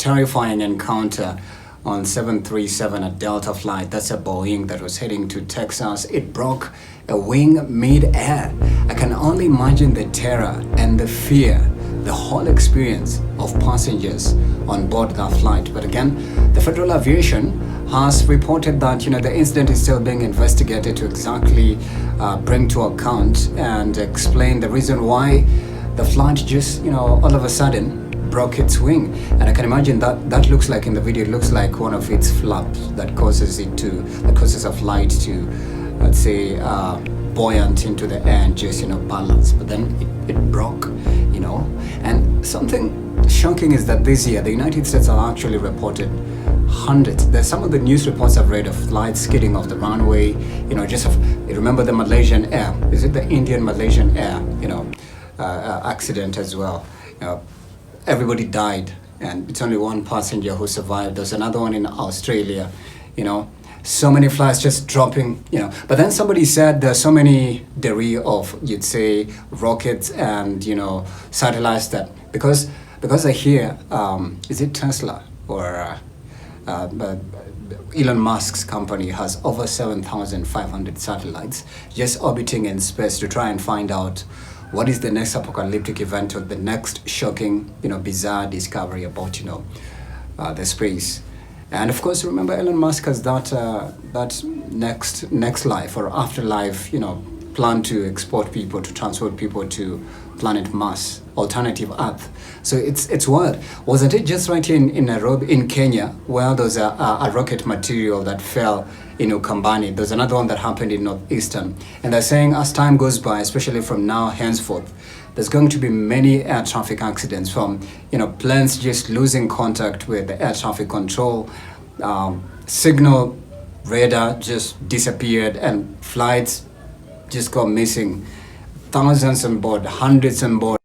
terrifying encounter on 737 at Delta flight. That's a Boeing that was heading to Texas. It broke a wing mid-air. I can only imagine the terror and the fear, the whole experience of passengers on board that flight. But again, the Federal Aviation has reported that the incident is still being investigated to exactly bring to account and explain the reason why the flight just all of a sudden broke its wing. And I can imagine that looks like, in the video, it looks like one of its flaps that causes a flight to, let's say, buoyant into the air and just balance. But then it broke. And something shocking is that this year the United States are actually reported hundreds. There's some of the news reports I've read of flights skidding off the runway. Remember the Malaysian Air? Is it the Indian Malaysian Air? Accident as well. Everybody died, and it's only one passenger who survived. There's another one in Australia. So many flights just dropping. But then somebody said there's so many debris of, you'd say, rockets and satellites that because I hear is it Tesla or Elon Musk's company has over 7,500 satellites just orbiting in space to try and find out what is the next apocalyptic event or the next shocking, bizarre discovery about, the space. And of course, remember, Elon Musk has that next life or afterlife, plan to export people, to transport people to planet Mars, alternative Earth. So it's wild. Wasn't it just right here in Nairobi, in Kenya, where there's a rocket material that fell in Ukambani? There's another one that happened in Northeastern. And they're saying as time goes by, especially from now henceforth, there's going to be many air traffic accidents from, planes just losing contact with the air traffic control, signal radar just disappeared, and flights just go missing. Thousands on board, hundreds on board.